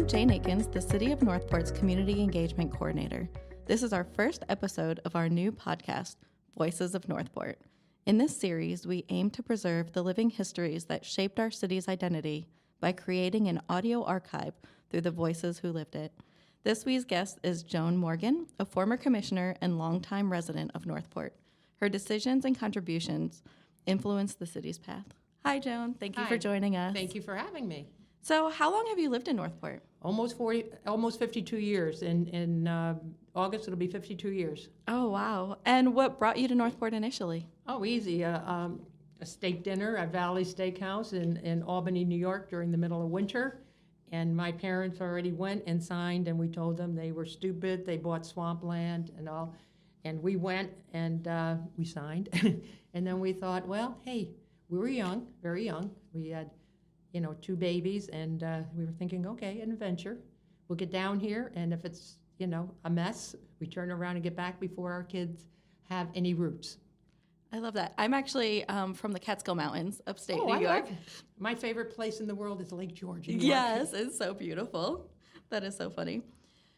I'm Jane Akins, the City of Northport's Community Engagement Coordinator. This is our first episode of our new podcast, Voices of Northport. In this series, we aim to preserve the living histories that shaped our city's identity by creating an audio archive through the voices who lived it. This week's guest is Joan Morgan, a former commissioner and longtime resident of Northport. Her decisions and contributions influenced the city's path. Hi, Joan. Thank you for joining us. Thank you for having me. So how long have you lived in Northport? Almost 52 years. In August, it'll be 52 years. Oh, wow. And what brought you to Northport initially? Oh, easy. A steak dinner at Valley Steakhouse in Albany, New York during the middle of winter. And my parents already went and signed, and we told them they were stupid. They bought swampland and all. And we went and we signed. And then we thought, well, hey, we were young, very young. We had, 2 babies, and we were thinking, okay, an adventure. We'll get down here, and if it's, a mess, we turn around and get back before our kids have any roots. I love that. I'm actually from the Catskill Mountains, upstate New I York. love it. My favorite place in the world is Lake George. Yes, it's so beautiful. That is so funny.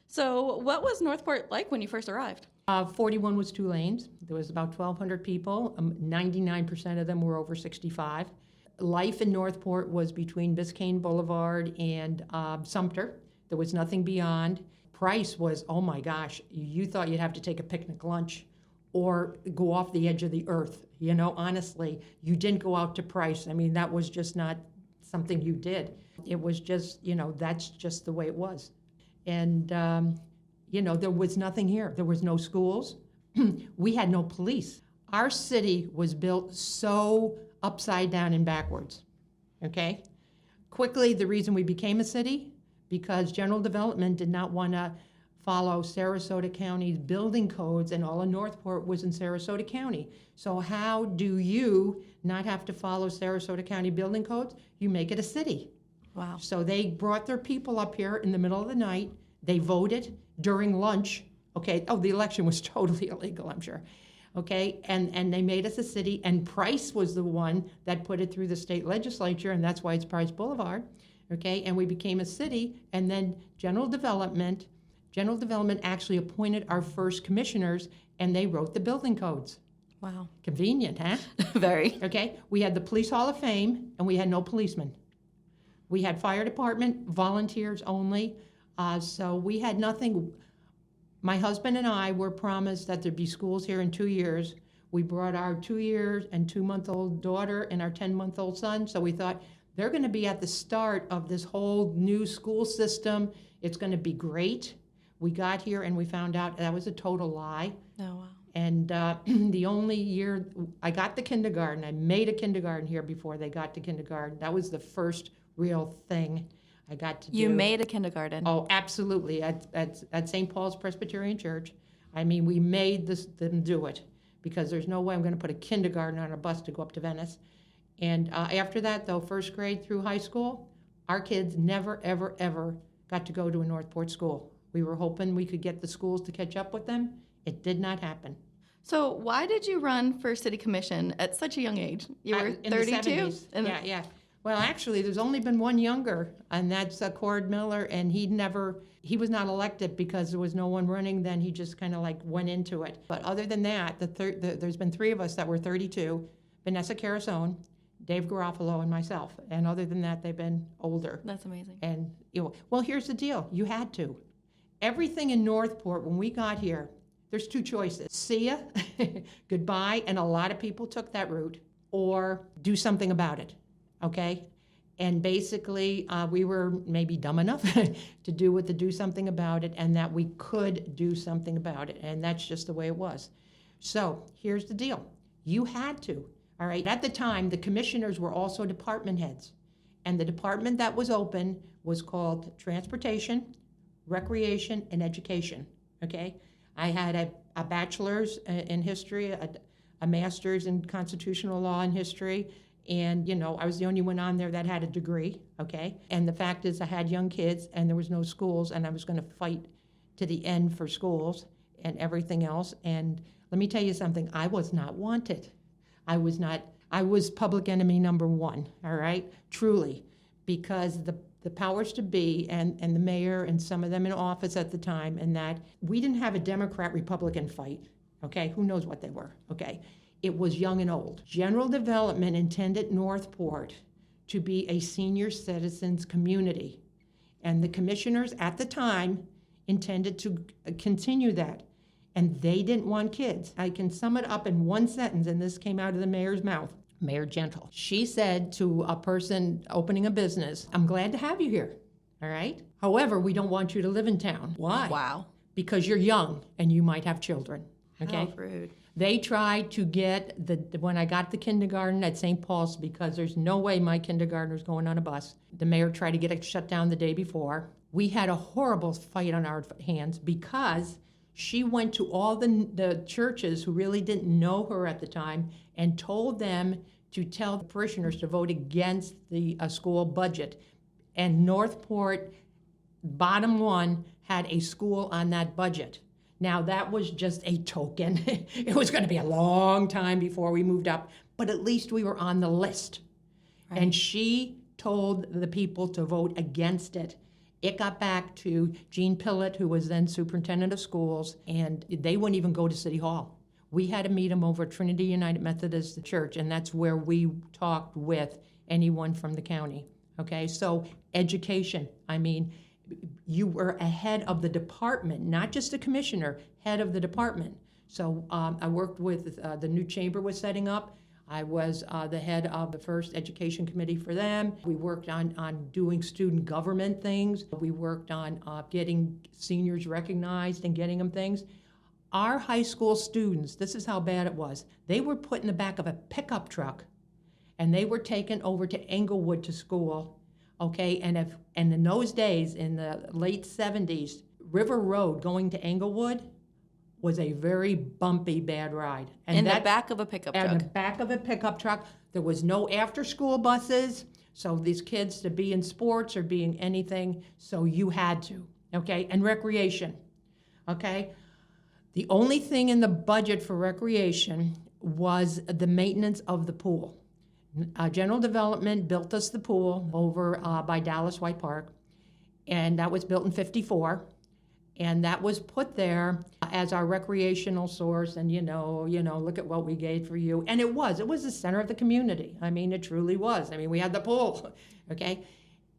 So what was Northport like when you first arrived? 41 was 2 lanes. There was about 1,200 people. 99% of them were over 65. Life in Northport was between Biscayne Boulevard and Sumter. There was nothing beyond. Price was, oh my gosh, you thought you'd have to take a picnic lunch or go off the edge of the earth. Honestly, you didn't go out to Price. I mean, that was just not something you did. It was just, that's just the way it was. And, there was nothing here. There was no schools. We had no police. Our city was built so upside down and backwards, okay? Quickly, the reason we became a city, because general development did not want to follow Sarasota County's building codes, and all of Northport was in Sarasota County. So how do you not have to follow Sarasota County building codes? You make it a city. Wow. So they brought their people up here in the middle of the night. They voted during lunch, okay? Oh, the election was totally illegal, I'm sure. Okay, and they made us a city, and Price was the one that put it through the state legislature, and that's why it's Price Boulevard, okay? And we became a city, and then General Development actually appointed our first commissioners, and they wrote the building codes. Wow. Convenient, huh? Very. Okay, we had the Police Hall of Fame, and we had no policemen. We had fire department, volunteers only, so we had nothing. My husband and I were promised that there'd be schools here in 2 years. We brought our 2 years and 2-month-old daughter and our 10-month-old son, so we thought they're going to be at the start of this whole new school system. It's going to be great. We got here and we found out that was a total lie. Oh, wow. And the only year I got the kindergarten, I made a kindergarten here before they got to kindergarten. That was the first real thing I got to do. You made a kindergarten? Oh, absolutely, at St. Paul's Presbyterian Church. I mean, we made them do it, because there's no way I'm going to put a kindergarten on a bus to go up to Venice. And after that, though, first grade through high school, our kids never, ever, ever got to go to a Northport school. We were hoping we could get the schools to catch up with them. It did not happen. So why did you run for city commission at such a young age? You were 32? In the 70s. Yeah. Well, actually, there's only been one younger, and that's Cord Miller, and he was not elected because there was no one running then. He just kind of went into it. But other than that, there's been 3 of us that were 32, Vanessa Carasone, Dave Garofalo, and myself. And other than that, they've been older. That's amazing. And, well, here's the deal. You had to. Everything in Northport, when we got here, there's 2 choices. See ya, goodbye, and a lot of people took that route, or do something about it. Okay, and basically we were maybe dumb enough to do something about it, and that we could do something about it, and that's just the way it was. So here's the deal. You had to, all right? At the time, the commissioners were also department heads, and the department that was open was called Transportation, Recreation, and Education, okay? I had a bachelor's in history, a master's in constitutional law and history, and, I was the only one on there that had a degree, okay? And the fact is I had young kids, and there was no schools, and I was going to fight to the end for schools and everything else. And let me tell you something, I was not wanted. I was public enemy number 1, all right? Truly, because the the powers to be and the mayor and some of them in office at the time, and that we didn't have a Democrat-Republican fight, okay? Who knows what they were, okay? It was young and old. General Development intended Northport to be a senior citizens community, and the commissioners at the time intended to continue that, and they didn't want kids. I can sum it up in one sentence, and this came out of the mayor's mouth. Mayor Gentle. She said to a person opening a business, I'm glad to have you here, all right? However, we don't want you to live in town. Why? Wow. Because you're young and you might have children, okay? How rude. They tried to get when I got the kindergarten at St. Paul's, because there's no way my kindergartner's going on a bus. The mayor tried to get it shut down the day before. We had a horrible fight on our hands because she went to all the churches who really didn't know her at the time and told them to tell the parishioners to vote against the school budget. And Northport, bottom one, had a school on that budget. Now, that was just a token. It was going to be a long time before we moved up, but at least we were on the list. Right. And she told the people to vote against it. It got back to Jean Pillett, who was then superintendent of schools, and they wouldn't even go to City Hall. We had to meet them over at Trinity United Methodist Church, and that's where we talked with anyone from the county. Okay, so education. I mean, you were ahead of the department, not just the commissioner, head of the department. So I worked with the new chamber was setting up. I was the head of the first education committee for them. We worked on doing student government things. We worked on getting seniors recognized and getting them things. Our high school students, this is how bad it was. They were put in the back of a pickup truck, and they were taken over to Englewood to school. Okay, and in those days, in the late 70s, River Road going to Englewood was a very bumpy, bad ride. And in the back of a pickup truck. In the back of a pickup truck. There was no after-school buses, so these kids to be in sports or being anything, so you had to, okay? And recreation, okay? The only thing in the budget for recreation was the maintenance of the pool. General Development built us the pool over by Dallas White Park, and that was built in '54, and that was put there as our recreational source. And you know, look at what we gave for you. And it was the center of the community. I mean, it truly was. I mean, we had the pool, okay.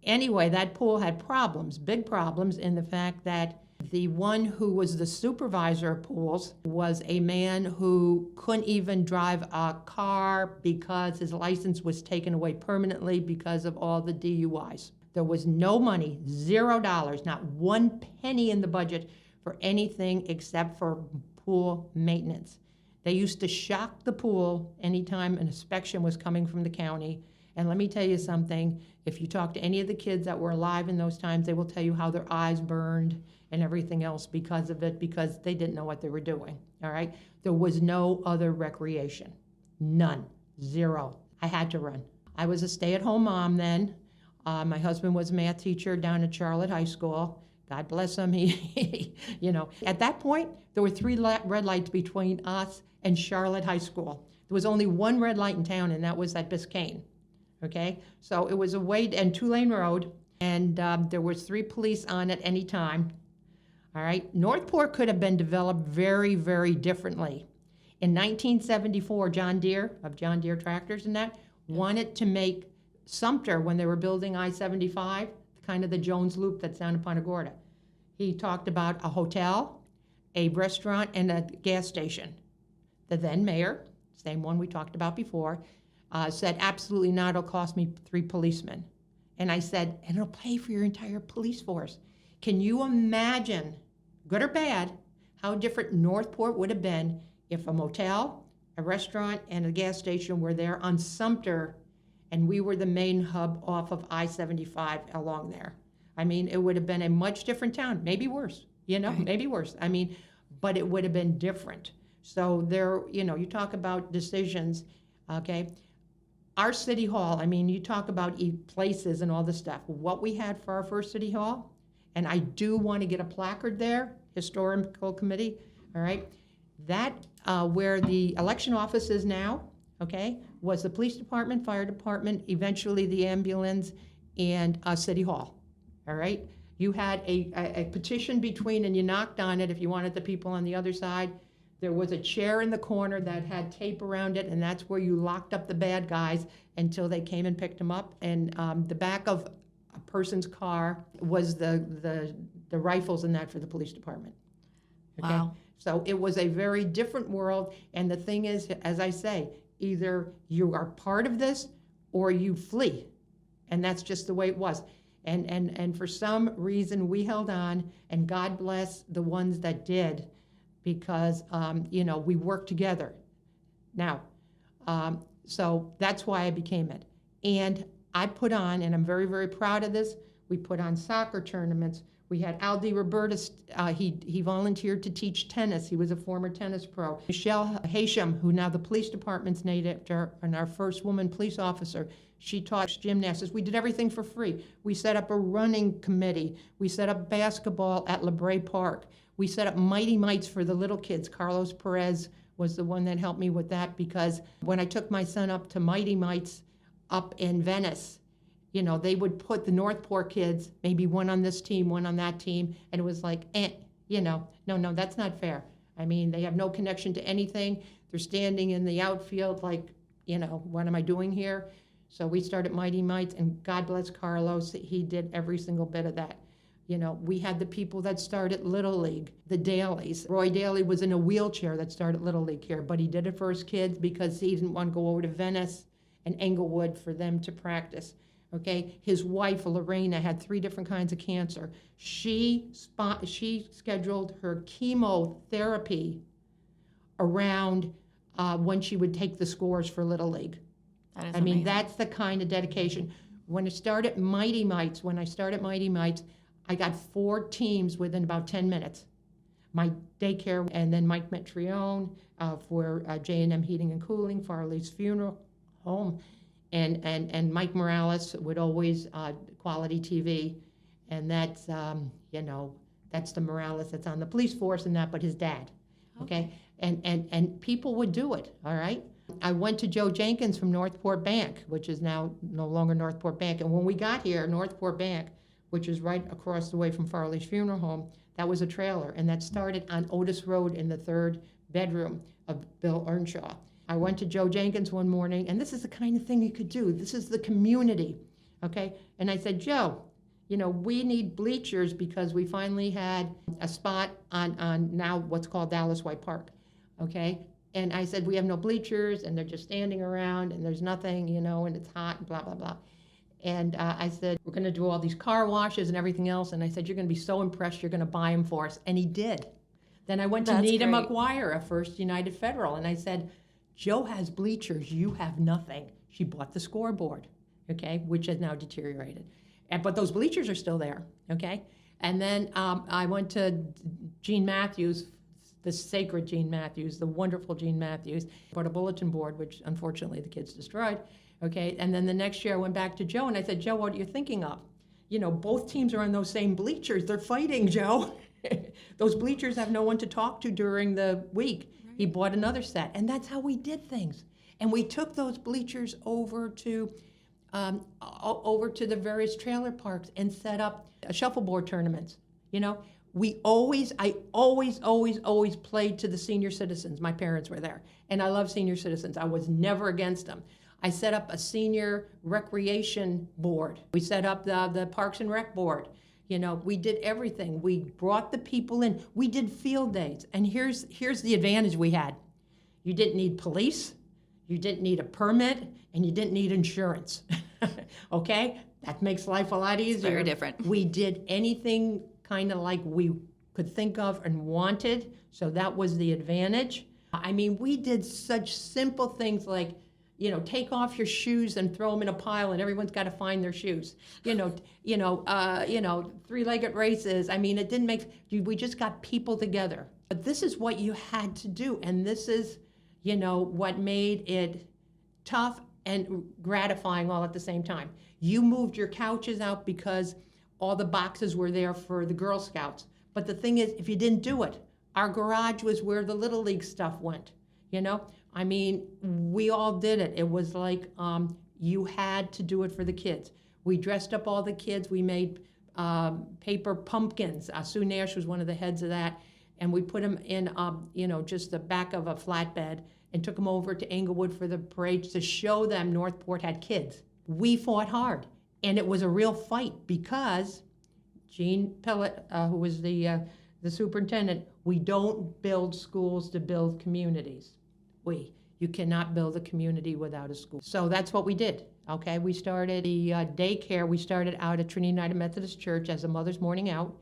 Anyway, that pool had problems, big problems, in the fact that the one who was the supervisor of pools was a man who couldn't even drive a car because his license was taken away permanently because of all the DUIs. There was no money, $0, not one penny in the budget for anything except for pool maintenance. They used to shock the pool anytime an inspection was coming from the county. And let me tell you something, if you talk to any of the kids that were alive in those times, they will tell you how their eyes burned and everything else because of it, because they didn't know what they were doing, all right? There was no other recreation, none, zero. I had to run. I was a stay-at-home mom then. My husband was a math teacher down at Charlotte High School. God bless him, he, At that point, there were 3 red lights between us and Charlotte High School. There was only one red light in town, and that was at Biscayne, okay? So it was a and 2-lane road, and there was 3 police on at any time. All right, Northport could have been developed very, very differently. In 1974, John Deere, of John Deere Tractors and that, wanted to make Sumter, when they were building I-75, kind of the Jones Loop that's down in Punta Gorda. He talked about a hotel, a restaurant, and a gas station. The then mayor, same one we talked about before, said, absolutely not, it'll cost me 3 policemen. And I said, and it'll pay for your entire police force. Can you imagine, good or bad, how different Northport would have been if a motel, a restaurant, and a gas station were there on Sumter, and we were the main hub off of I-75 along there? I mean, it would have been a much different town, maybe worse, Right. maybe worse. I mean, but it would have been different. So there, you talk about decisions, okay? Our city hall, I mean, you talk about places and all this stuff. What we had for our first city hall, and I do want to get a placard there, historical committee, all right? That, where the election office is now, okay, was the police department, fire department, eventually the ambulance, and city hall. all right? You had a petition between, and you knocked on it if you wanted the people on the other side. There was a chair in the corner that had tape around it, and that's where you locked up the bad guys until they came and picked them up. And the back of a person's car was the rifles and that for the police department. Okay? Wow. So it was a very different world. And the thing is, as I say, either you are part of this or you flee. And that's just the way it was. And for some reason, we held on, and God bless the ones that did, because, we worked together. Now, so that's why I became it. And I put on, and I'm very, very proud of this, we put on soccer tournaments. We had Aldi Robertus, he volunteered to teach tennis. He was a former tennis pro. Michelle Haysham, who now the police department's named after, and our first woman police officer, she taught gymnastics. We did everything for free. We set up a running committee. We set up basketball at LeBray Park. We set up Mighty Mites for the little kids. Carlos Perez was the one that helped me with that, because when I took my son up to Mighty Mites up in Venice, they would put the Northport kids, maybe one on this team, one on that team, and it was like, no, that's not fair. I mean, they have no connection to anything. They're standing in the outfield like, what am I doing here? So we started Mighty Mites, and God bless Carlos, he did every single bit of that. We had the people that started Little League, the Dailies. Roy Daly was in a wheelchair that started Little League here, but he did it for his kids because he didn't want to go over to Venice and Englewood for them to practice. Okay, his wife Lorena had 3 different kinds of cancer. She scheduled her chemotherapy around when she would take the scores for Little League. That is I mean, amazing. that's the kind of dedication. When I started Mighty Mites, I got 4 teams within about 10 minutes. My daycare, and then Mike Metrione for J&M Heating and Cooling, Farley's Funeral Home, and Mike Morales would always Quality TV, and that's that's the Morales that's on the police force and that, but his dad, okay? And people would do it, all right? I went to Joe Jenkins from Northport Bank, which is now no longer Northport Bank, and when we got here, Northport Bank, which is right across the way from Farley's Funeral Home, that was a trailer, and that started on Otis Road in the 3rd bedroom of Bill Earnshaw. I went to Joe Jenkins one morning, and this is the kind of thing you could do. This is the community, okay? And I said, Joe, we need bleachers because we finally had a spot on now what's called Dallas White Park, okay? And I said, we have no bleachers, and they're just standing around, and there's nothing, and it's hot, and blah, blah, blah. And I said, we're going to do all these car washes and everything else. And I said, you're going to be so impressed, you're going to buy them for us. And he did. Then I went to Nita McGuire at First United Federal, and I said, Joe has bleachers, you have nothing. She bought the scoreboard, okay, which has now deteriorated. But those bleachers are still there, okay? And then I went to Gene Matthews, the sacred Gene Matthews, the wonderful Gene Matthews, bought a bulletin board, which unfortunately the kids destroyed. Okay, and then the next year I went back to Joe and I said, Joe, what are you thinking of? Both teams are on those same bleachers. They're fighting, Joe. Those bleachers have no one to talk to during the week. Right. He bought another set, and that's how we did things. And we took those bleachers over to the various trailer parks and set up shuffleboard tournaments. I always played to the senior citizens. My parents were there, and I love senior citizens. I was never against them. I set up a senior recreation board. We set up the Parks and Rec board. We did everything. We brought the people in. We did field days. And here's the advantage we had. You didn't need police, you didn't need a permit, and you didn't need insurance. Okay? That makes life a lot easier. It's very different. We did anything kind of like we could think of and wanted, so that was the advantage. I mean, we did such simple things like, take off your shoes and throw them in a pile, and everyone's got to find their shoes. Three-legged races. I mean, it didn't make. We just got people together. But this is what you had to do, and this is, what made it tough and gratifying all at the same time. You moved your couches out because all the boxes were there for the Girl Scouts. But the thing is, if you didn't do it, our garage was where the Little League stuff went. I mean, we all did it. It was like you had to do it for the kids. We dressed up all the kids. We made paper pumpkins. Sue Nash was one of the heads of that. And we put them in, just the back of a flatbed and took them over to Englewood for the parades to show them Northport had kids. We fought hard. And it was a real fight because Gene Pillett, who was the superintendent, we don't build schools to build communities. You cannot build a community without a school. So that's what we did. Okay, we started the daycare. We started out at Trinity United Methodist Church as a Mother's Morning Out.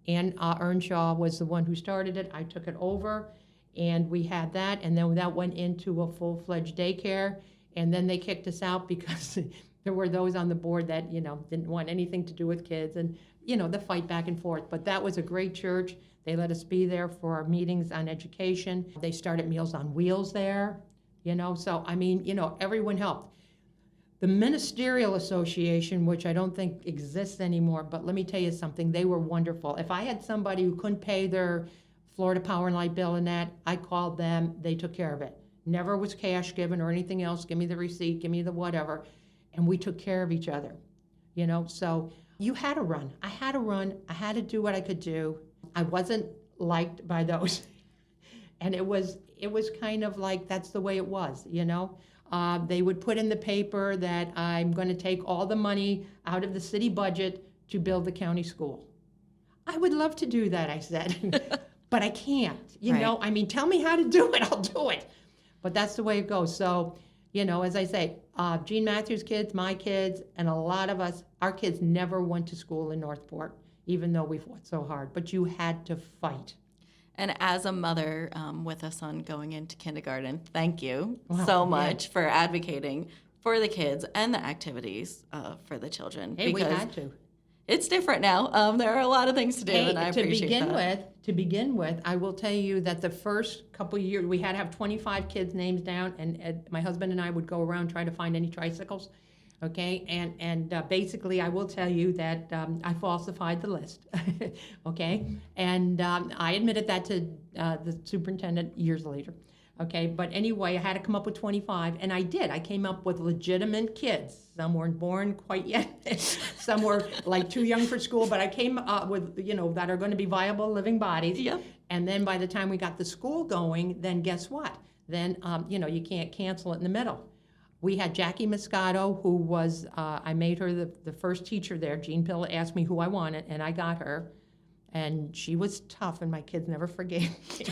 And Earnshaw was the one who started it. I took it over, and we had that. And then that went into a full-fledged daycare. And then they kicked us out because there were those on the board that, didn't want anything to do with kids. And, the fight back and forth. But that was a great church. They let us be there for our meetings on education. They started Meals on Wheels there, So, everyone helped. The Ministerial Association, which I don't think exists anymore, but let me tell you something, they were wonderful. If I had somebody who couldn't pay their Florida Power and Light bill and that, I called them, they took care of it. Never was cash given or anything else, give me the receipt, give me the whatever, and we took care of each other, So you had to run. I had to run. I had to do what I could do. I wasn't liked by those. And it was kind of like that's the way it was, They would put in the paper that I'm going to take all the money out of the city budget to build the county school. I would love to do that, I said, but I can't. Tell me how to do it, I'll do it. But that's the way it goes. So, as I say, Gene Matthews' kids, my kids, and a lot of us, our kids never went to school in Northport, even though we fought so hard. But you had to fight. And as a mother with a son going into kindergarten, thank you so much for advocating for the kids and the activities for the children. Hey, we had to. It's different now. There are a lot of things to do, and I appreciate that. To begin with, I will tell you that the first couple of years, we had to have 25 kids' names down, and my husband and I would go around trying to find any tricycles. Okay, and basically I will tell you that I falsified the list, okay? And I admitted that to the superintendent years later, okay? But anyway, I had to come up with 25, and I did. I came up with legitimate kids. Some weren't born quite yet. Some were like too young for school, but I came up with, that are going to be viable living bodies. Yep. And then by the time we got the school going, then guess what? Then, you can't cancel it in the middle. We had Jackie Moscato, who was, I made her the first teacher there. Gene Pillett asked me who I wanted, and I got her. And she was tough, and my kids never forgave me.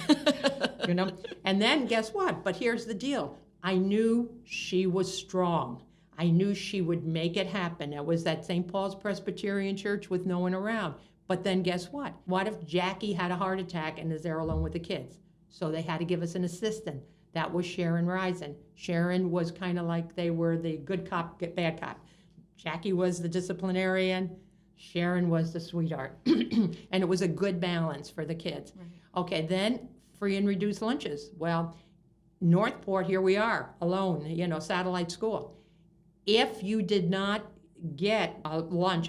And then guess what? But here's the deal. I knew she was strong. I knew she would make it happen. It was at St. Paul's Presbyterian Church with no one around. But then guess what? What if Jackie had a heart attack and is there alone with the kids? So they had to give us an assistant. That was Sharon Risen. Sharon was kind of like they were the good cop, bad cop. Jackie was the disciplinarian. Sharon was the sweetheart. And it was a good balance for the kids. Right. Okay, then free and reduced lunches. Well, Northport, here we are, alone, satellite school. If you did not get a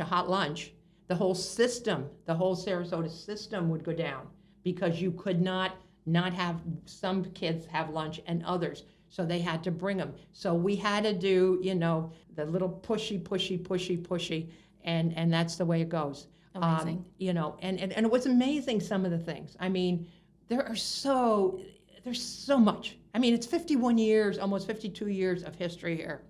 hot lunch, the whole Sarasota system would go down because you could not have some kids have lunch and others. So they had to bring them. So we had to do, the little pushy, and that's the way it goes. Amazing. And it was amazing, some of the things. There's so much. It's 51 years, almost 52 years of history here,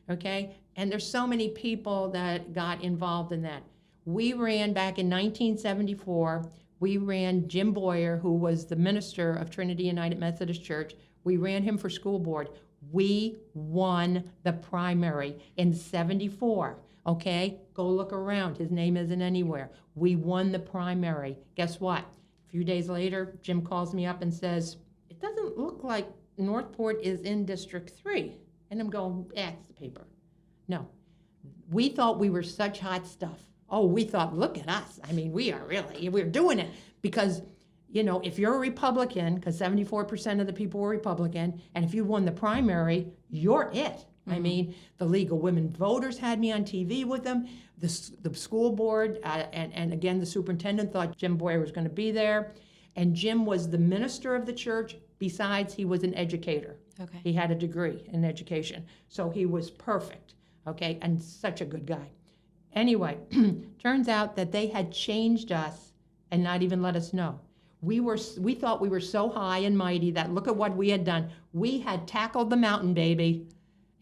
okay? And there's so many people that got involved in that. We ran back in 1974, we ran Jim Boyer, who was the minister of Trinity United Methodist Church. We ran him for school board. We won the primary in 74, okay? Go look around. His name isn't anywhere. We won the primary. Guess what? A few days later, Jim calls me up and says, it doesn't look like Northport is in District 3. And I'm going, it's the paper. No. We thought we were such hot stuff. Oh, we thought, look at us. We're doing it. Because, if you're a Republican, because 74% of the people were Republican, and if you won the primary, you're it. Mm-hmm. The League of Women Voters had me on TV with them. The school board, and again, the superintendent thought Jim Boyer was going to be there. And Jim was the minister of the church. Besides, he was an educator. Okay. He had a degree in education. So he was perfect, okay, and such a good guy. Anyway, turns out that they had changed us and not even let us know. We thought we were so high and mighty that look at what we had done. We had tackled the mountain, baby.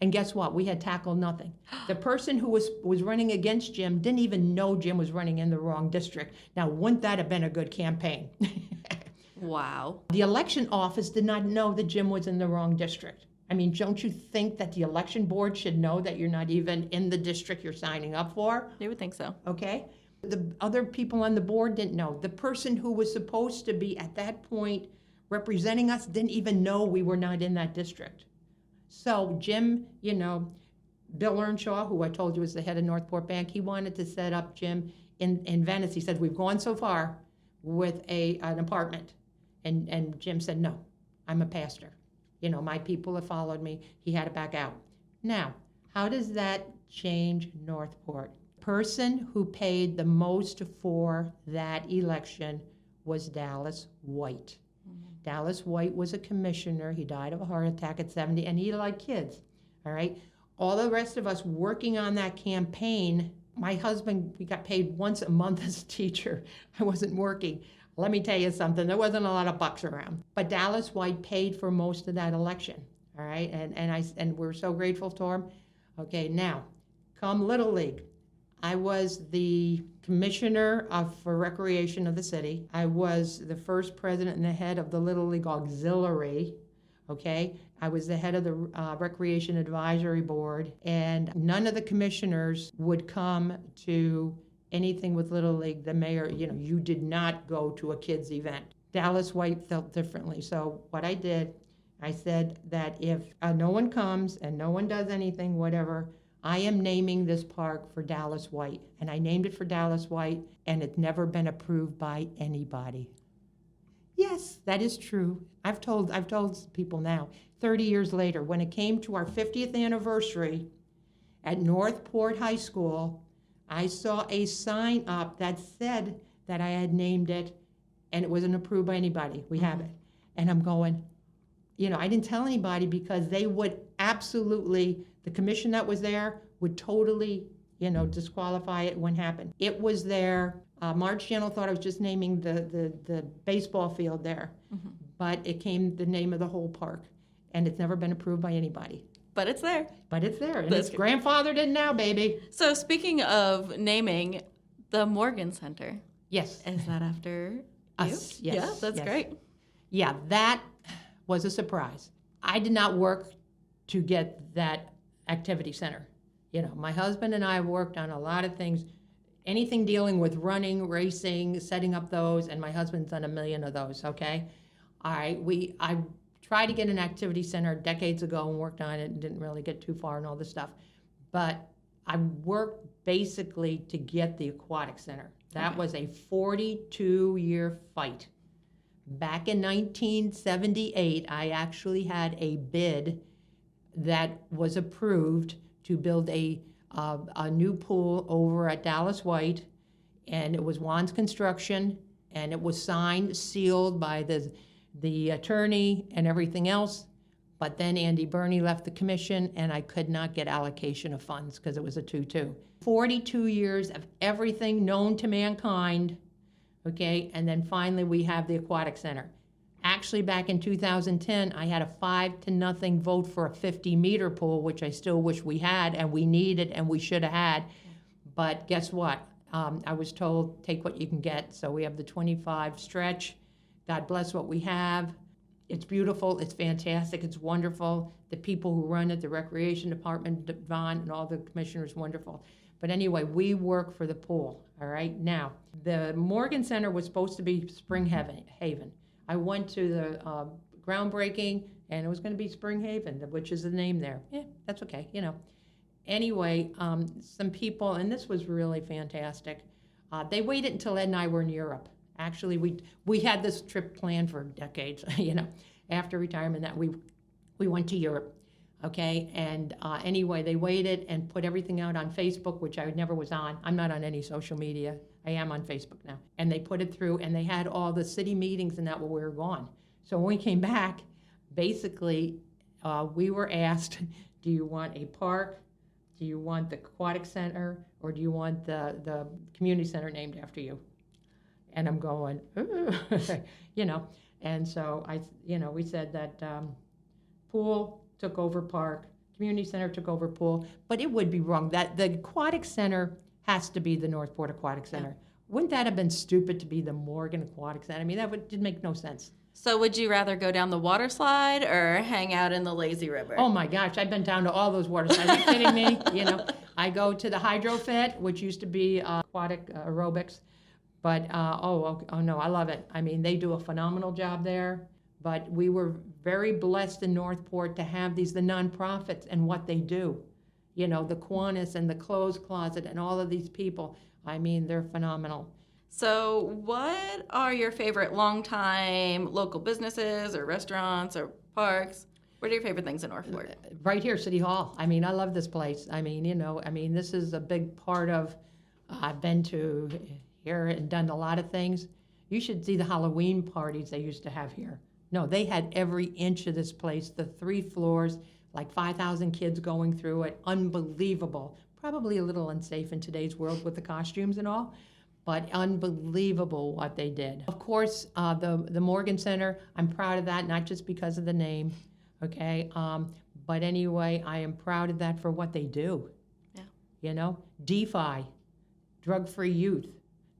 And guess what? We had tackled nothing. The person who was running against Jim didn't even know Jim was running in the wrong district. Now, wouldn't that have been a good campaign? Wow. The election office did not know that Jim was in the wrong district. I mean, don't you think that the election board should know that you're not even in the district you're signing up for? They would think so. Okay? The other people on the board didn't know. The person who was supposed to be at that point representing us didn't even know we were not in that district. So Jim, Bill Earnshaw, who I told you was the head of Northport Bank, he wanted to set up Jim in Venice. He said, we've gone so far with an apartment. And Jim said, no, I'm a pastor. My people have followed me. He had to back out. Now, how does that change Northport? Person who paid the most for that election was Dallas White. Dallas White was a commissioner. He died of a heart attack at 70, and he liked kids, all right? All the rest of us working on that campaign, my husband, we got paid once a month as a teacher. I wasn't working. Let me tell you something, there wasn't a lot of bucks around. But Dallas White paid for most of that election, all right? And we're so grateful to him. Okay, now, come Little League. I was the commissioner for recreation of the city. I was the first president and the head of the Little League Auxiliary, okay? I was the head of the Recreation Advisory Board, and none of the commissioners would come to anything with Little League. The mayor, you did not go to a kid's event. Dallas White felt differently. So what I did, I said that if no one comes and no one does anything, whatever, I am naming this park for Dallas White. And I named it for Dallas White, and it's never been approved by anybody. Yes, that is true. I've told people now, 30 years later, when it came to our 50th anniversary at Northport High School, I saw a sign up that said that I had named it, and it wasn't approved by anybody. We have it. And I'm going, I didn't tell anybody because they would absolutely, the commission that was there would totally, disqualify it when it happened. It was there. Marge Channel thought I was just naming the baseball field there, but it came the name of the whole park, and it's never been approved by anybody. But it's there. But it's there, and it's grandfathered in now, baby. So speaking of naming, the Morgan Center. Yes. Is that after us? You? Yes. Yeah, that's great. Yeah, that was a surprise. I did not work to get that activity center. My husband and I worked on a lot of things, anything dealing with running, racing, setting up those, and my husband's done 1 million of those, okay? All right, I tried to get an activity center decades ago and worked on it and didn't really get too far and all this stuff. But I worked basically to get the aquatic center. That was a 42-year fight. Back in 1978, I actually had a bid that was approved to build a new pool over at Dallas White, and it was Juan's Construction, and it was signed, sealed by the attorney and everything else. But then Andy Burney left the commission, and I could not get allocation of funds because it was a 2-2. 42 years of everything known to mankind, okay, and then finally we have the aquatic center. Actually, back in 2010, I had a 5-0 vote for a 50-meter pool, which I still wish we had, and we needed, and we should have had. But guess what? I was told, take what you can get. So we have the 25 stretch. God bless what we have. It's beautiful. It's fantastic. It's wonderful. The people who run it, the recreation department, Devon, and all the commissioners, wonderful. But anyway, we work for the pool, all right? Now, the Morgan Center was supposed to be Spring Haven. I went to the groundbreaking, and it was going to be Spring Haven, which is the name there. Yeah, that's okay, Anyway, some people, and this was really fantastic, they waited until Ed and I were in Europe. Actually, we had this trip planned for decades, after retirement, that we went to Europe, okay? And anyway, they waited and put everything out on Facebook, which I never was on. I'm not on any social media. I am on Facebook now. And they put it through, and they had all the city meetings and that while we were gone. So when we came back, basically, we were asked, do you want a park? Do you want the aquatic center or do you want the community center named after you? And I'm going, you know. And so we said that pool took over park, community center took over pool, but it would be wrong. That the aquatic center has to be the Northport Aquatic Center. Yeah. Wouldn't that have been stupid to be the Morgan Aquatic Center? I mean, did make no sense. So would you rather go down the water slide or hang out in the lazy river? Oh my gosh, I've been down to all those water slides. Are you kidding me? I go to the HydroFit, which used to be aquatic aerobics, but oh no, I love it. I mean, they do a phenomenal job there. But we were very blessed in Northport to have the nonprofits and what they do. The Kiwanis and the Clothes Closet and all of these people. I mean, they're phenomenal. So what are your favorite longtime local businesses or restaurants or parks? What are your favorite things in Northport? Right here, City Hall. I mean, I love this place. I mean, this is a big part of, I've been to here and done a lot of things. You should see the Halloween parties they used to have here. No, they had every inch of this place, the 3 floors, like 5,000 kids going through it. Unbelievable. Probably a little unsafe in today's world with the costumes and all, but unbelievable what they did. Of course, the Morgan Center, I'm proud of that, not just because of the name, okay? But anyway, I am proud of that for what they do. Yeah. DeFi, drug-free youth,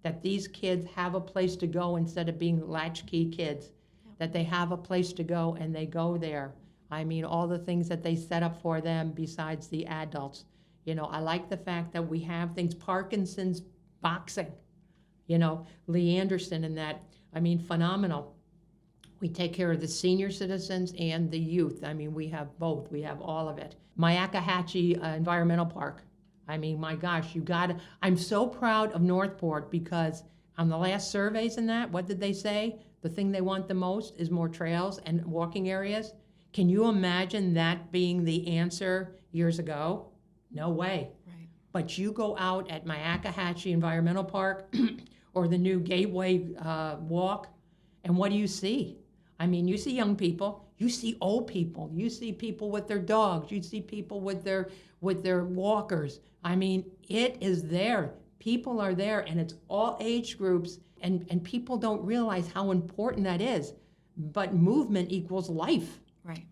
that these kids have a place to go instead of being latchkey kids. That they have a place to go and they go there. I mean, all the things that they set up for them besides the adults. I like the fact that we have things, Parkinson's boxing, Lee Anderson and that. I mean, phenomenal. We take care of the senior citizens and the youth. I mean, we have both. We have all of it. Myakkahatchee Environmental Park. I mean, my gosh, I'm so proud of Northport because on the last surveys and that, what did they say? The thing they want the most is more trails and walking areas. Can you imagine that being the answer years ago? No way. Right. But you go out at Myakkahatchee Environmental Park or the new Gateway Walk, and what do you see? I mean, you see young people, you see old people, you see people with their dogs, you see people with their walkers. I mean, it is there. People are there, and it's all age groups. And people don't realize how important that is. But movement equals life. Right.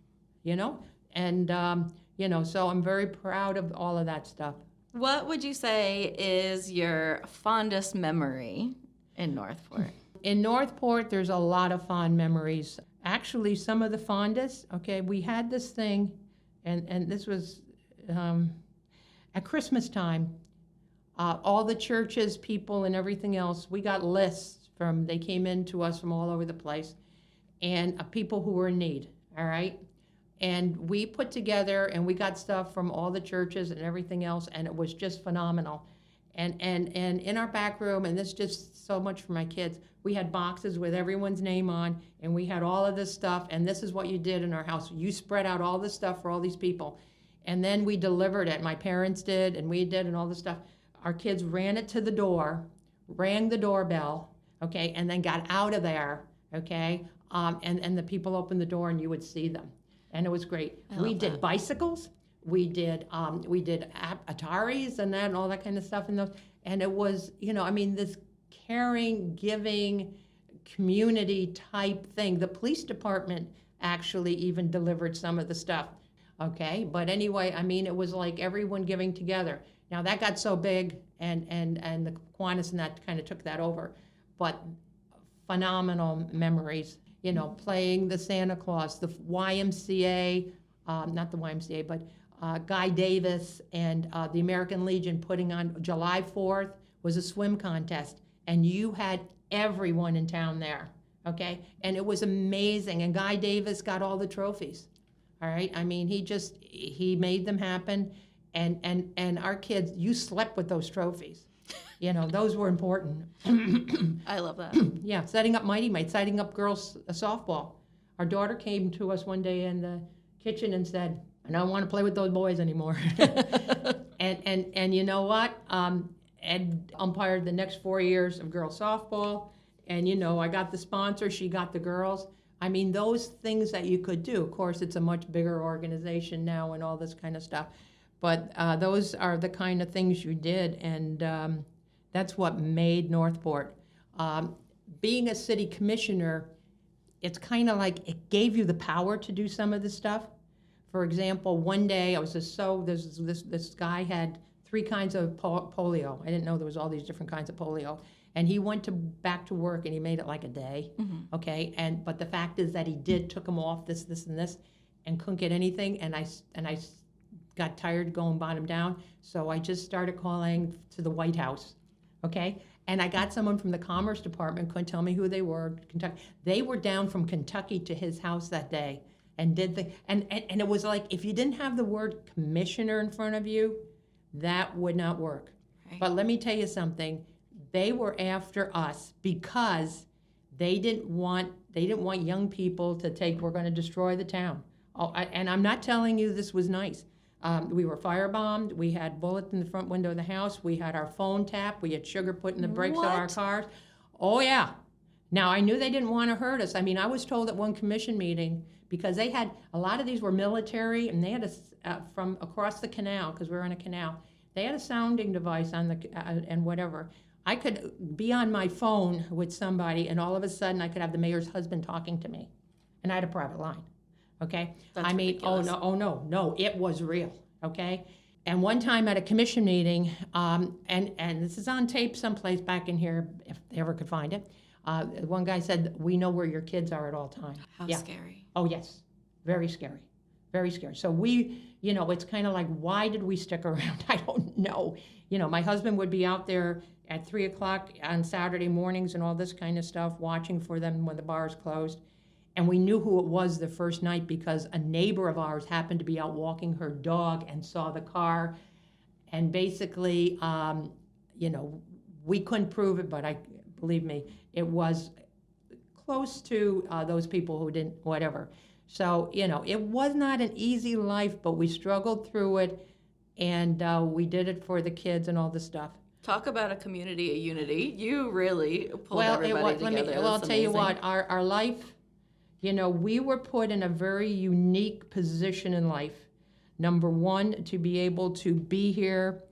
And, so I'm very proud of all of that stuff. What would you say is your fondest memory in Northport? In Northport, there's a lot of fond memories. Actually, some of the fondest, okay, we had this thing, and this was at Christmas time. All the churches, people, and everything else, we got lists they came in to us from all over the place, and people who were in need, all right? And we put together, and we got stuff from all the churches and everything else, and it was just phenomenal. And in our back room, and this is just so much for my kids, we had boxes with everyone's name on, and we had all of this stuff, and this is what you did in our house. You spread out all this stuff for all these people. And then we delivered it. My parents did, and we did, and all this stuff. Our kids ran it to the door, rang the doorbell, okay, and then got out of there, okay, and the people opened the door and you would see them, and it was great. We did bicycles, we did Ataris and that and all that kind of stuff, and it was, this caring, giving, community type thing. The police department actually even delivered some of the stuff, okay, but anyway, it was like everyone giving together. Now that got so big, and the Kiwanis and that kind of took that over, but phenomenal memories. Playing the Santa Claus, the YMCA, not the YMCA, but Guy Davis and the American Legion putting on July 4th was a swim contest, and you had everyone in town there, okay? And it was amazing, and Guy Davis got all the trophies, all right? He made them happen. And our kids, you slept with those trophies. Those were important. I love that. Yeah, setting up Mighty Mites, setting up girls softball. Our daughter came to us one day in the kitchen and said, I don't want to play with those boys anymore. and you know what? Ed umpired the next 4 years of girls softball. And, I got the sponsor, she got the girls. Those things that you could do. Of course, it's a much bigger organization now and all this kind of stuff. But those are the kind of things you did, and that's what made Northport. Being a city commissioner, it's kind of like it gave you the power to do some of this stuff. For example, one day I was this guy had 3 kinds of polio. I didn't know there was all these different kinds of polio. And he went back to work and he made it like a day, okay? But the fact is that he took him off this, and this, and couldn't get anything. And I got tired going bottom down, so I just started calling to the White House, okay? And I got someone from the Commerce Department, couldn't tell me who they were, Kentucky. They were down from Kentucky to his house that day and and it was like, if you didn't have the word commissioner in front of you, that would not work. Right. But let me tell you something. They were after us because they didn't want young people to take, we're going to destroy the town. And I'm not telling you this was nice. We were firebombed. We had bullets in the front window of the house. We had our phone tapped. We had sugar put in the brakes of our cars. Oh, yeah. Now, I knew they didn't want to hurt us. I mean, I was told at one commission meeting, because they had, a lot of these were military, and they had from across the canal, because we were on a canal, they had a sounding device on the, and whatever. I could be on my phone with somebody, and all of a sudden I could have the mayor's husband talking to me. And I had a private line. Okay? That's I mean, ridiculous. no, it was real, okay? And one time at a commission meeting, and this is on tape someplace back in here, if they ever could find it, one guy said, "We know where your kids are at all times." How scary. Oh, yes. Very scary. Very scary. So we, it's kind of like, why did we stick around? I don't know. My husband would be out there at 3 o'clock on Saturday mornings and all this kind of stuff, watching for them when the bars closed. And we knew who it was the first night because a neighbor of ours happened to be out walking her dog and saw the car. And basically, we couldn't prove it, but believe me, it was close to those people who didn't, whatever. So, it was not an easy life, but we struggled through it, and we did it for the kids and all this stuff. Talk about a community of unity. You really pulled everybody together. I'll tell you what, our life, we were put in a very unique position in life. Number one, to be able to be here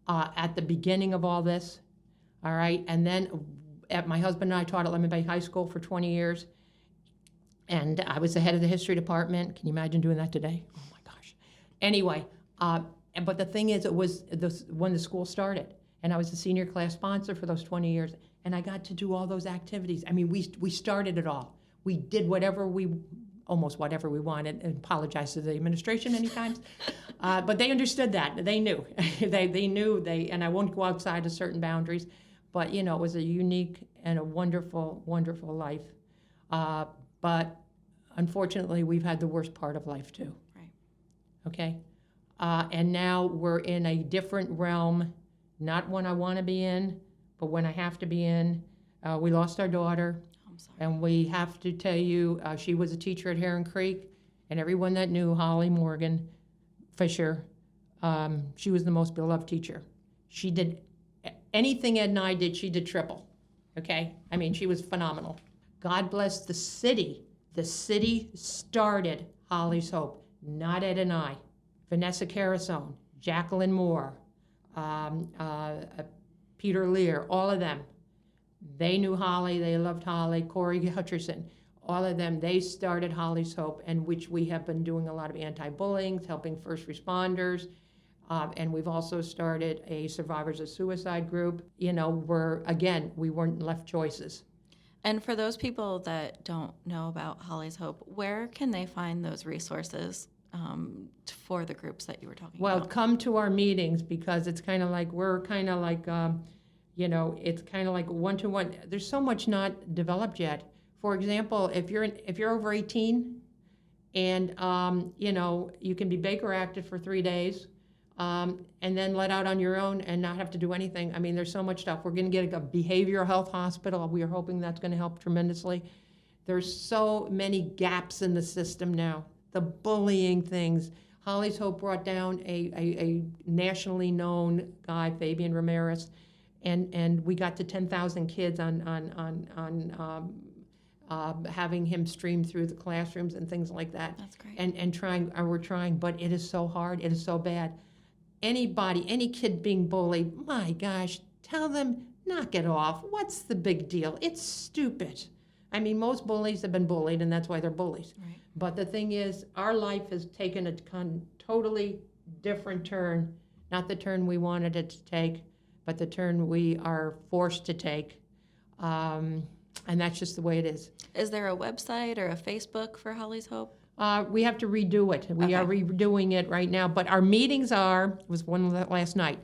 at the beginning of all this, all right? And then my husband and I taught at Lemon Bay High School for 20 years, and I was the head of the history department. Can you imagine doing that today? Oh, my gosh. Anyway, but the thing is, it was when the school started, and I was the senior class sponsor for those 20 years, and I got to do all those activities. I mean, we started it all. We did almost whatever we wanted, and apologize to the administration many times. But they understood that. They knew. they knew, and I won't go outside of certain boundaries. But, it was a unique and a wonderful, wonderful life. But unfortunately, we've had the worst part of life, too. Right. Okay? And now we're in a different realm, not one I want to be in, but when I have to be in. We lost our daughter. I'm sorry. And we have to tell you, she was a teacher at Heron Creek, and everyone that knew Joan Morgan Fisher, she was the most beloved teacher. She did anything Ed and I did, she did triple, okay? I mean, she was phenomenal. God bless the city. The city started Holly's Hope, not Ed and I. Vanessa Carasone, Jacqueline Moore, Peter Lear, all of them. They knew Holly, they loved Holly, Corey Hutcherson, all of them, they started Holly's Hope, and which we have been doing a lot of anti-bullying, helping first responders, and we've also started a survivors of suicide group. We weren't left choices. And for those people that don't know about Holly's Hope, where can they find those resources for the groups that you were talking about? Well, come to our meetings, because it's kind of like, it's kind of like one-to-one. There's so much not developed yet. For example, if you're over 18 and, you can be Baker acted for 3 days and then let out on your own and not have to do anything. I mean, there's so much stuff. We're going to get a behavioral health hospital. We are hoping that's going to help tremendously. There's so many gaps in the system now. The bullying things. Holly's Hope brought down a nationally known guy, Fabian Ramirez, and we got to 10,000 kids on having him stream through the classrooms and things like that. That's great. And we're trying, but it is so hard. It is so bad. anybody, any kid being bullied, my gosh, tell them, knock it off. What's the big deal? It's stupid. I mean, most bullies have been bullied, and that's why they're bullies. Right. But the thing is, our life has taken a totally different turn, not the turn we wanted it to take, but the turn we are forced to take. And that's just the way it is. Is there a website or a Facebook for Holly's Hope? We have to redo it. We are redoing it right now. But our meetings was one last night.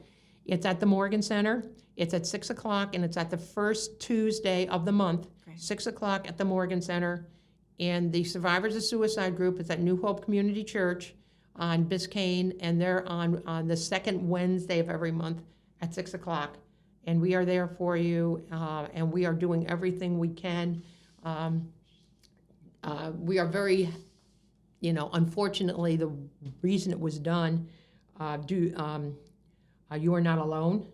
It's at the Morgan Center. It's at 6 o'clock, and it's at the first Tuesday of the month, Great. 6 o'clock at the Morgan Center. And the Survivors of Suicide group is at New Hope Community Church on Biscayne, and they're on the second Wednesday of every month at 6 o'clock. And we are there for you, and we are doing everything we can. We are very, unfortunately, the reason it was done, You Are Not Alone,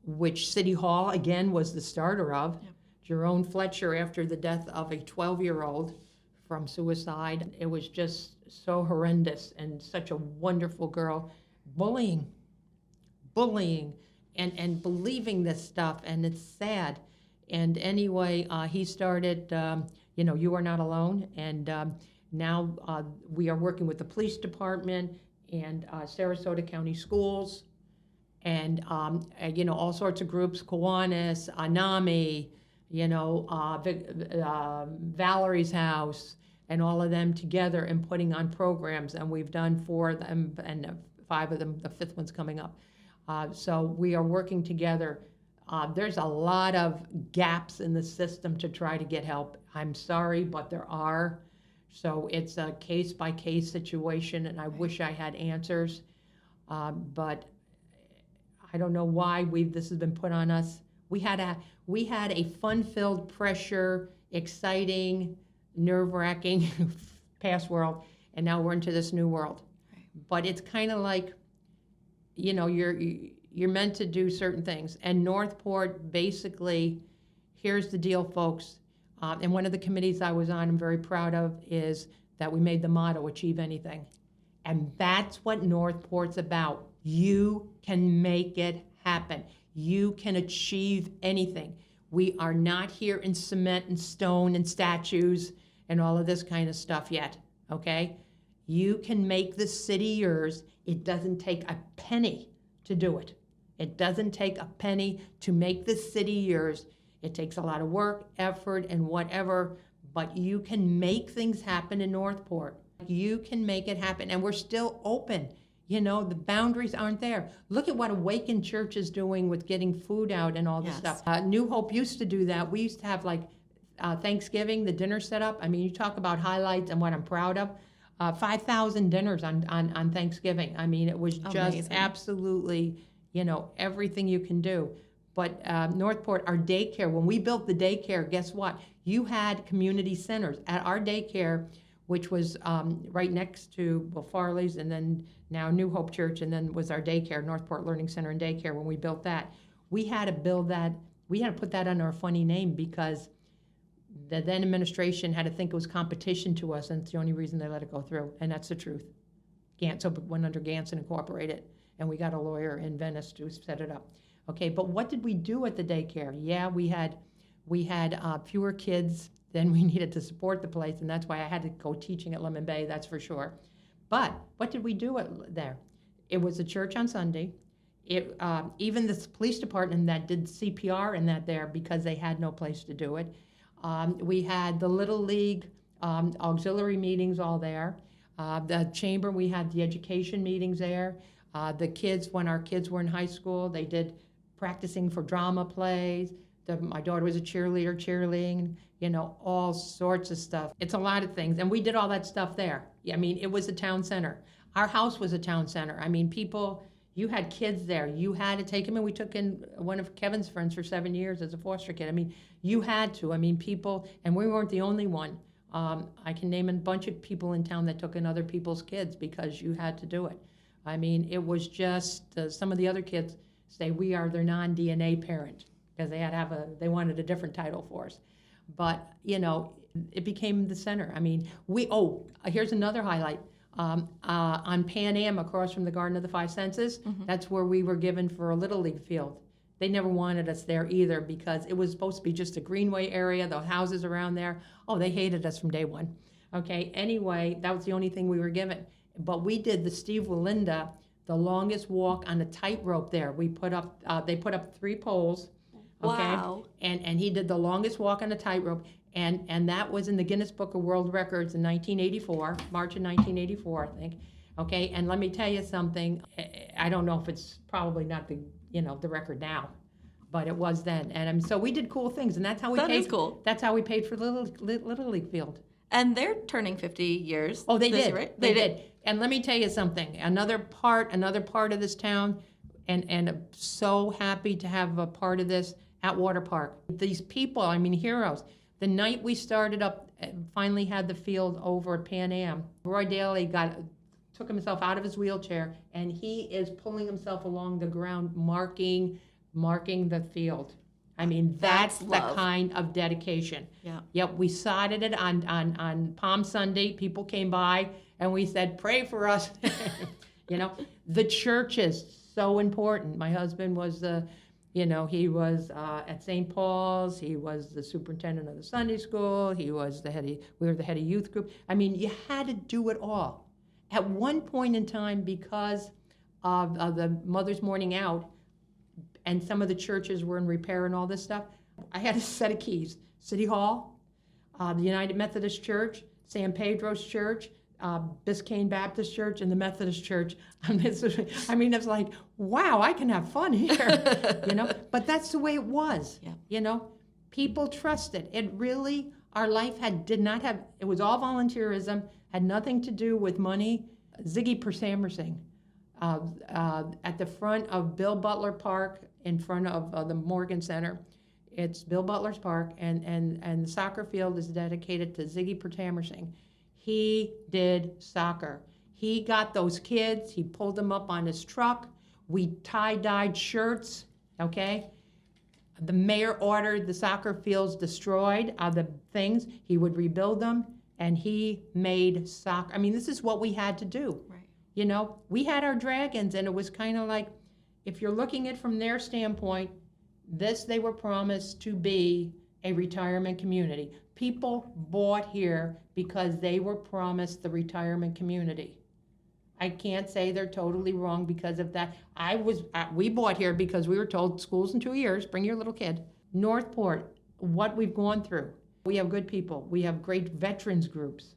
which City Hall, again, was the starter of. Yep. Jerome Fletcher, after the death of a 12-year-old from suicide, it was just so horrendous, and such a wonderful girl. Bullying, and believing this stuff, and it's sad. And anyway, he started, You Are Not Alone, and now we are working with the police department and Sarasota County Schools, and all sorts of groups, Kiwanis, NAMI, Valerie's House, and all of them together and putting on programs, and we've done 4 of them, and 5 of them, the 5th one's coming up. So we are working together. There's a lot of gaps in the system to try to get help. I'm sorry, but there are. So it's a case-by-case situation, and I wish I had answers. But I don't know why this has been put on us. We had a fun-filled, pressure, exciting, nerve-wracking past world, and now we're into this new world. Right. But it's kind of like, you're meant to do certain things. And Northport, basically, here's the deal, folks. And one of the committees I was on, I'm very proud of, is that we made the motto, achieve anything. And that's what Northport's about. You can make it happen. You can achieve anything. We are not here in cement and stone and statues and all of this kind of stuff yet, okay? You can make the city yours. It doesn't take a penny to do it. It doesn't take a penny to make the city yours. It takes a lot of work, effort, and whatever, but you can make things happen in Northport. You can make it happen, and we're still open. The boundaries aren't there. Look at what Awakened Church is doing with getting food out and all this stuff. New Hope used to do that. We used to have, Thanksgiving, the dinner set up. I mean, you talk about highlights and what I'm proud of. 5,000 dinners on Thanksgiving. I mean, it was just amazing. Absolutely, everything you can do. But Northport, our daycare, when we built the daycare, guess what? You had community centers. At our daycare, which was right next to Farley's, and then now New Hope Church, and then was our daycare, Northport Learning Center and Daycare. When we built that, we had to build that. We had to put that under a funny name because the then administration had to think it was competition to us, and it's the only reason they let it go through, and that's the truth. So it went under Ganson Incorporated, and we got a lawyer in Venice to set it up. Okay, but what did we do at the daycare? Yeah, we had fewer kids than we needed to support the place, and that's why I had to go teaching at Lemon Bay, that's for sure. But what did we do there? It was a church on Sunday. Even the police department that did CPR and that there because they had no place to do it. We had the Little League auxiliary meetings all there. The chamber, we had the education meetings there. The kids, when our kids were in high school, they did practicing for drama plays. My daughter was a cheerleading, all sorts of stuff. It's a lot of things. And we did all that stuff there. I mean, it was a town center. Our house was a town center. I mean, you had kids there. You had to take them, and we took in one of Kevin's friends for 7 years as a foster kid. I mean, you had to. I mean, people, and we weren't the only one. I can name a bunch of people in town that took in other people's kids because you had to do it. I mean, it was just, some of the other kids say we are their non-DNA parent because they wanted a different title for us. But, it became the center. I mean, here's another highlight. On Pan Am, across from the Garden of the Five Senses, that's where we were given for a Little League field. They never wanted us there either because it was supposed to be just a greenway area, the houses around there. Oh, they hated us from day one. Okay, anyway, that was the only thing we were given. But we did the Steve Walinda, the longest walk on a tightrope there. We put up, they put up 3 poles. Okay, Wow. and he did the longest walk on a tightrope. And that was in the Guinness Book of World Records in 1984, March of 1984, I think. Okay, and let me tell you something. I don't know if it's probably not the record now, but it was then. And so we did cool things, and that's how we paid. That is cool. That's how we paid for the Little League field. And they're turning 50 years. Oh, they this, did. Right? They did. And let me tell you something. Another part of this town, and I'm so happy to have a part of this at Water Park. These people, I mean, heroes. The night we started up, finally had the field over at Pan Am, Roy Daly took himself out of his wheelchair, and he is pulling himself along the ground, marking the field. I mean, that's the love. kind of dedication. Yeah. Yep, we sodded it on Palm Sunday. People came by, and we said, pray for us. The church is so important. My husband was he was at St. Paul's. He was the superintendent of the Sunday school. We were the head of youth group. I mean, you had to do it all. At one point in time, because of the Mother's Morning Out, and some of the churches were in repair and all this stuff, I had a set of keys. City Hall, the United Methodist Church, San Pedro's Church, Biscayne Baptist Church, and the Methodist Church. It's like, wow, I can have fun here, But that's the way it was, People trusted. It really, our life it was all volunteerism, had nothing to do with money. Ziggy Persamersing, at the front of Bill Butler Park, in front of the Morgan Center. It's Bill Butler's park, and the soccer field is dedicated to Ziggy Persamersing. He did soccer. He got those kids, he pulled them up on his truck. We tie-dyed shirts, okay? The mayor ordered the soccer fields destroyed, the things. He would rebuild them, and he made soccer. I mean, this is what we had to do. Right. We had our dragons, and it was kind of like, if you're looking at it from their standpoint, they were promised to be a retirement community. People bought here because they were promised the retirement community. I can't say they're totally wrong because of that. We bought here because we were told school's in 2 years, bring your little kid. Northport, what we've gone through. We have good people. We have great veterans groups,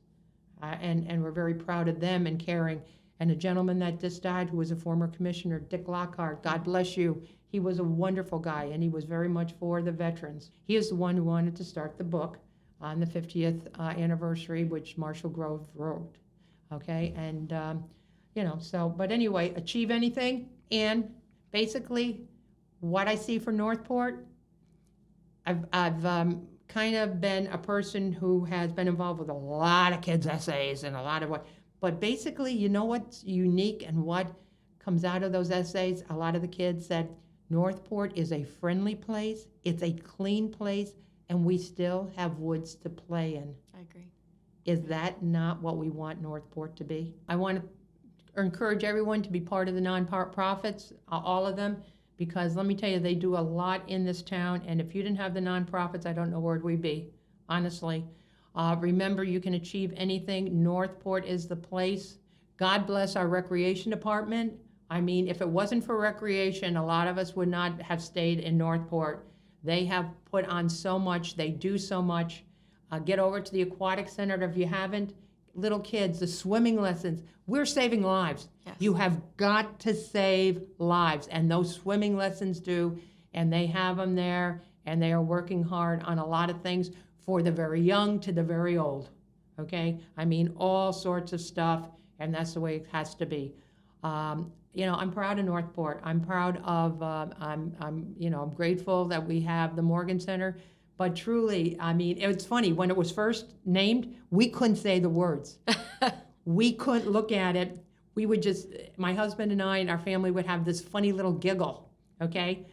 and we're very proud of them and caring. And a gentleman that just died who was a former commissioner, Dick Lockhart, God bless you. He was a wonderful guy, and he was very much for the veterans. He is the one who wanted to start the book on the 50th anniversary, which Marshall Grove wrote. Okay, and but anyway, achieve anything. And basically, what I see for Northport, I've kind of been a person who has been involved with a lot of kids' essays and a lot of but basically, you know what's unique and what comes out of those essays? A lot of the kids said, Northport is a friendly place, it's a clean place, and we still have woods to play in. I agree. Is that not what we want Northport to be? I want to encourage everyone to be part of the nonprofits, all of them, because let me tell you, they do a lot in this town, and if you didn't have the nonprofits, I don't know where we'd be, honestly. Remember, you can achieve anything. Northport is the place. God bless our recreation department. I mean, if it wasn't for recreation, a lot of us would not have stayed in Northport. They have put on so much. They do so much. Get over to the aquatic center if you haven't. Little kids, the swimming lessons. We're saving lives. Yes. You have got to save lives, and those swimming lessons do, and they have them there, and they are working hard on a lot of things for the very young to the very old, okay? I mean, all sorts of stuff, and that's the way it has to be. I'm proud of Northport. I'm proud of, I'm grateful that we have the Morgan Center, but truly, I mean, it's funny, when it was first named, we couldn't say the words. We couldn't look at it. We would just, my husband and I and our family would have this funny little giggle, okay?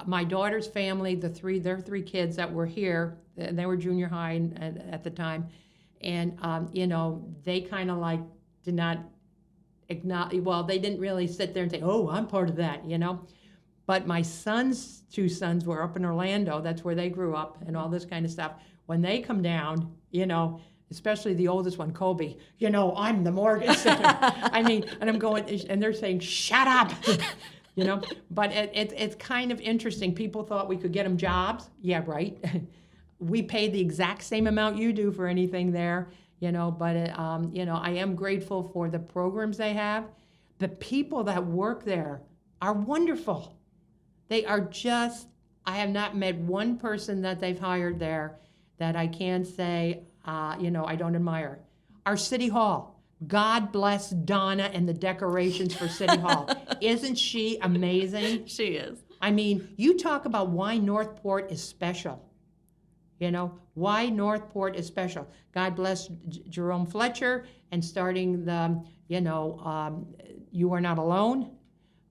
My daughter's family, their 3 kids that were here, they were junior high at the time, and they kind of like did not acknowledge, well, they didn't really sit there and say, oh, I'm part of that, you know. But my son's two sons were up in Orlando. That's where they grew up and all this kind of stuff. When they come down, you know, especially the oldest one, Kobe, you know, I'm the Morgan Center. I mean, and I'm going, and they're saying, shut up, you know. But it's kind of interesting. People thought we could get them jobs. Yeah, right. We pay the exact same amount you do for anything there, you know. But, you know, I am grateful for the programs they have. The people that work there are wonderful. They are just, I have not met one person that they've hired there that I can say, you know, I don't admire. Our City Hall, God bless Donna and the decorations for City Hall. Isn't she amazing? She is. I mean, you talk about why Northport is special. You know, why Northport is special. God bless Jerome Fletcher and starting the, you know, You Are Not Alone.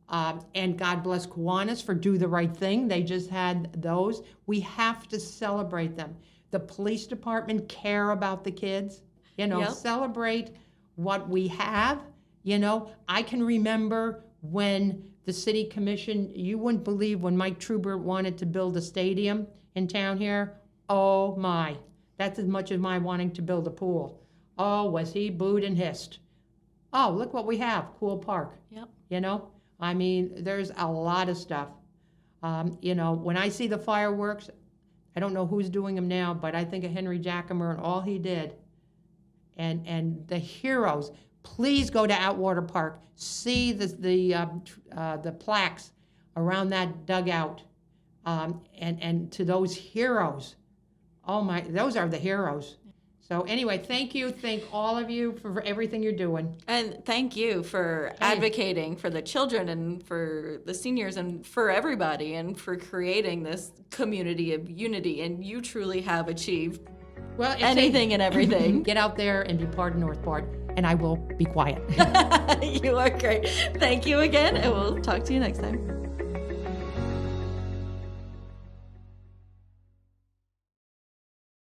And God bless Kiwanis for Do the Right Thing. They just had those. We have to celebrate them. The police department care about the kids. You know, celebrate what we have. You know, I can remember when the city commission, you wouldn't believe when Mike Trubert wanted to build a stadium in town here. Oh my, that's as much as my wanting to build a pool. Oh, was he booed and hissed. Oh, look what we have, Cool Park. Yep. You know, I mean, there's a lot of stuff. You know, when I see the fireworks, I don't know who's doing them now, but I think of Henry Jackamer and all he did. And the heroes, please go to Outwater Park. See the plaques around that dugout. And to those heroes. Oh my, those are the heroes. So anyway, thank you. Thank all of you for everything you're doing. And thank you for advocating for the children and for the seniors and for everybody and for creating this community of unity. And you truly have achieved anything and everything. Get out there and be part of Northport, and I will be quiet. You are great. Thank you again, and we'll talk to you next time.